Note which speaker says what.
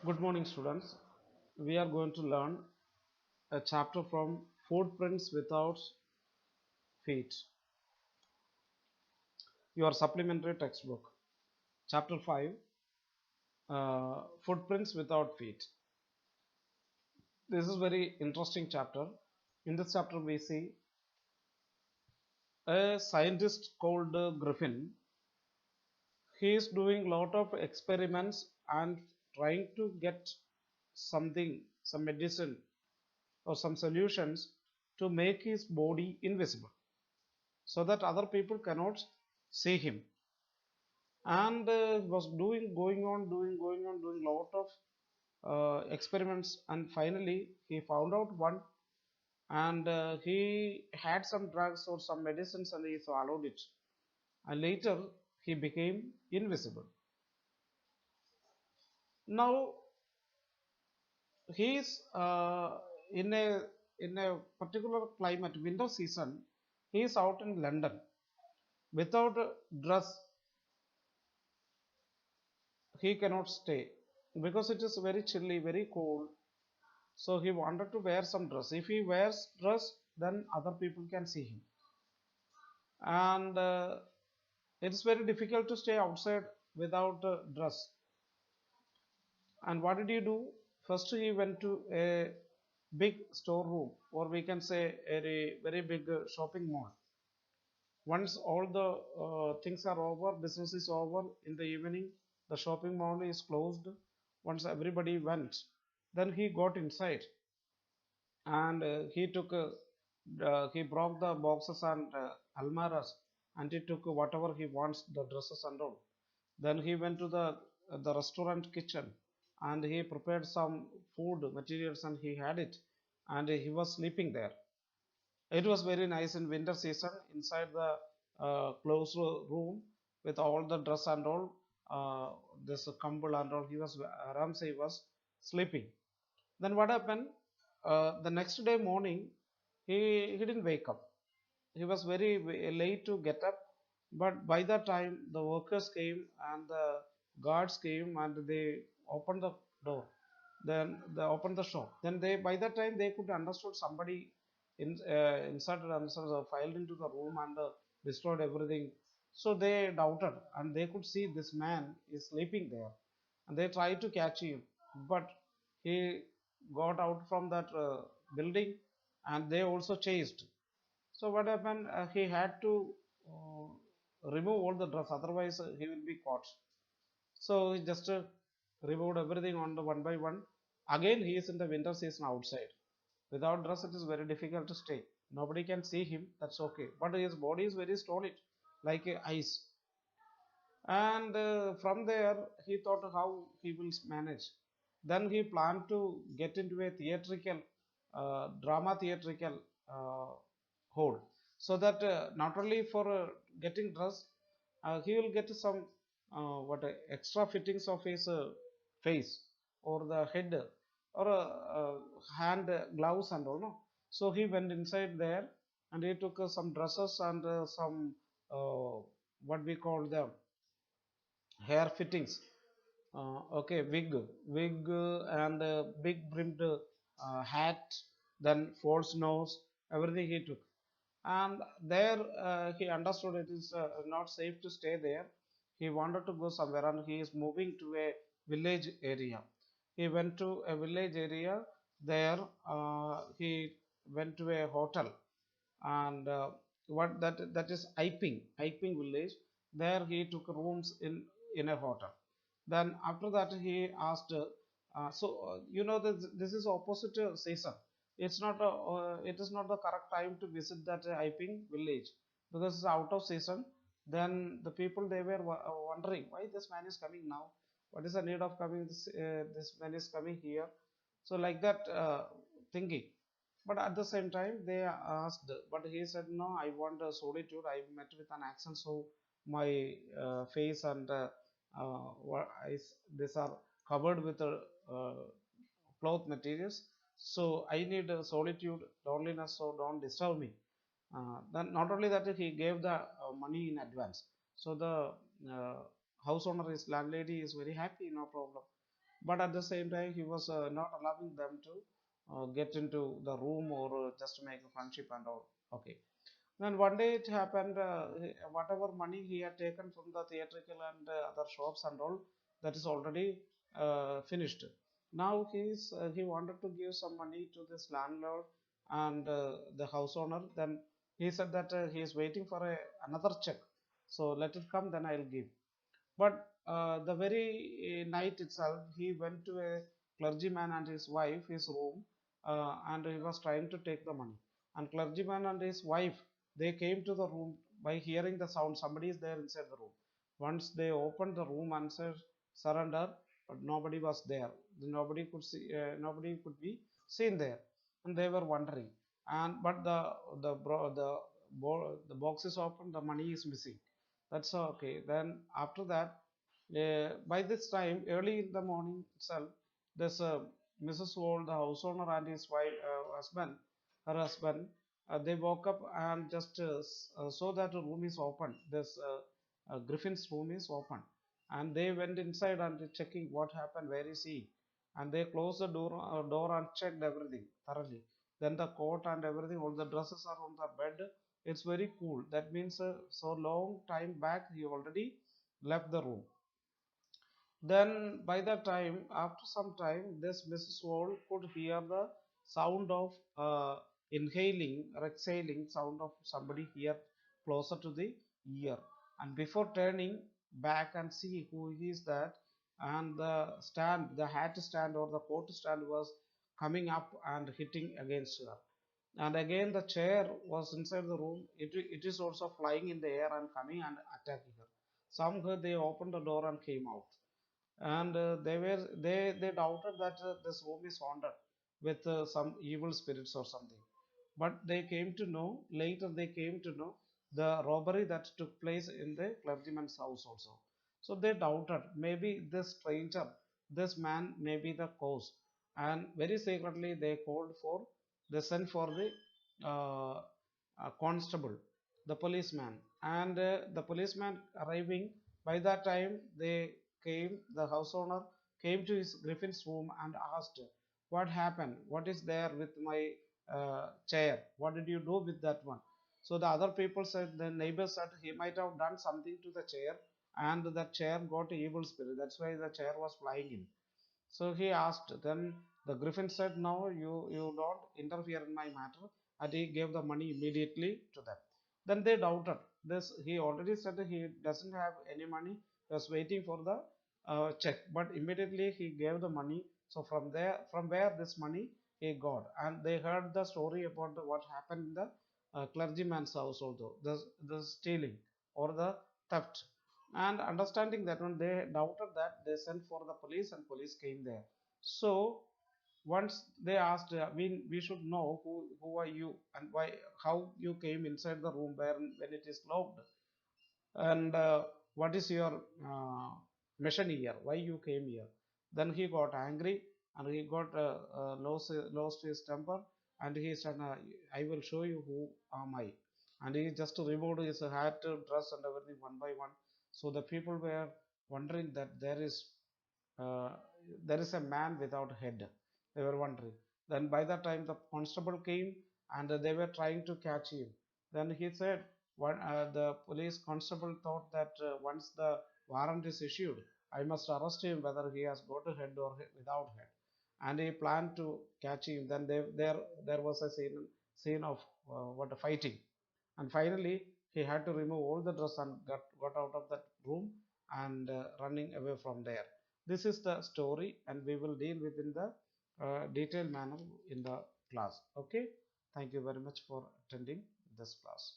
Speaker 1: Good morning, students. We are going to learn a chapter from Footprints Without Feet, your supplementary textbook. Chapter 5 Footprints Without Feet. This is very interesting chapter. In this chapter, we see a scientist called Griffin. He is doing lot of experiments and trying to get some medicine or some solutions to make his body invisible so that other people cannot see him, and was doing lot of experiments, and finally he found out one, and he had some drugs or some medicines and he swallowed it, and later he became invisible. Now he is in a particular climate, winter season. He is out in London without a dress. He cannot stay because it is very chilly, very cold. So he wanted to wear some dress. If he wears dress, then other people can see him. And it's very difficult to stay outside without dress. And what did he do? First, he went to a big storeroom, or we can say a very big shopping mall. Once all the things are over, business is over in the evening, the shopping mall is closed. Once everybody went, then he got inside, and he broke the boxes and almaras, and he took whatever he wants, the dresses and all. Then he went to the restaurant kitchen, and he prepared some food materials and he had it, and he was sleeping there. It was very nice in winter season inside the closed room with all the dress and all, this kumble and all. He was Ramsey was sleeping. Then what happened? The next day morning, he didn't wake up. He was very late to get up. But by that time, the workers came and the guards came and they opened the door. Then they opened the shop. Then they by that time they could understood somebody inserted themselves or filed into the room and destroyed everything. So they doubted, and they could see this man is sleeping there, and they tried to catch him, but he got out from that building, and they also chased. So what happened? He had to remove all the dress, otherwise he will be caught. So he just removed everything on the one by one. Again, he is in the winter season outside. Without dress, it is very difficult to stay. Nobody can see him. That's okay. But his body is very solid, like ice. And from there, he thought how he will manage. Then he planned to get into a theatrical, drama theatrical hall, so that not only for getting dressed, he will get some what extra fittings of his face or the head or hand gloves and all. No? So he went inside there and he took some dresses and some what we call them hair fittings, okay, wig and big brimmed hat, then false nose, everything he took. And there he understood it is not safe to stay there. He wanted to go somewhere, and he is moving to a village area. He went to a village area. There he went to a hotel, and what that is Iping village. There he took rooms in a hotel. Then after that he asked, this is opposite season. It is not the correct time to visit that Iping village, because it's out of season. Then the people, they were wondering why this man is coming now. What is the need of coming? This man is coming here. So like that thinking. But at the same time, they asked, but he said, "No, I want a solitude. I met with an accent, so my face and these are covered with cloth materials. So I need solitude, loneliness. So don't disturb me." Then not only that, he gave the money in advance. So the house owner, his landlady, is very happy. No problem. but at the same time he was not allowing them to get into the room or just make a friendship and all. Okay. Then one day it happened, whatever money he had taken from the theatrical and other shops and all, that is already finished. Now he wanted to give some money to this landlord and the house owner. Then he said that he is waiting for another check. So let it come, then I'll give. But the very night itself, he went to a clergyman and his wife, his room, and he was trying to take the money. And clergyman and his wife, they came to the room by hearing the sound. Somebody is there inside the room. Once they opened the room and said surrender, but nobody was there. Nobody could see. Nobody could be seen there, and they were wondering. And but the box is open. The money is missing. That's okay. Then after that, by this time, early in the morning itself, this Mrs. Wall, the house owner, and his wife, her husband, they woke up and just saw that the room is open. This Griffin's room is open, and they went inside and checking what happened. Where is he? And they closed the door and checked everything thoroughly. Then the coat and everything, all the dresses are on the bed. It's very cool. That means so long time back he already left the room. Then by the time, after some time, this Mrs. Wall could hear the sound of inhaling or exhaling sound of somebody here closer to the ear. And before turning back and see who is that, and the stand, the hat stand or the coat stand was coming up and hitting against her. And again the chair was inside the room. It is also flying in the air and coming and attacking her. Somehow they opened the door and came out, and they doubted that this room is haunted with some evil spirits or something. But they came to know later, they came to know the robbery that took place in the clergyman's house also. So they doubted maybe this stranger, this man may be the cause. And very secretly they called for, they sent for the uh, constable, the policeman. And the policeman arriving, by that time they came, the house owner came to his Griffin's room and asked, what happened, what is there with my chair, what did you do with that one? So the other people said, the neighbor said he might have done something to the chair, and the chair got evil spirit, that's why the chair was flying in. So he asked. Then the Griffin said, no, you don't interfere in my matter. And he gave the money immediately to them. Then they doubted. This he already said that he doesn't have any money. He was waiting for the check. But immediately he gave the money. So from there, from where this money he got. And they heard the story about what happened in the clergyman's house also. The stealing or the theft. And understanding that one, they doubted that, they sent for the police and police came there. So once they asked, we should know who are you and why, how you came inside the room where when it is locked, and what is your mission here, why you came here. Then he got angry and he got lost his temper, and he said, I will show you who am I. And he just removed his hat, dress and everything one by one. So the people were wondering that uh, there is a man without head, they were wondering. Then by the time the constable came and they were trying to catch him, then he said, the police constable thought that once the warrant is issued, I must arrest him whether he has got a head or without head. And he planned to catch him. Then there was a scene of what a fighting. And finally, he had to remove all the dress and got out of that room and running away from there. This is the story, and we will deal with in the detailed manner in the class. Okay. Thank you very much for attending this class.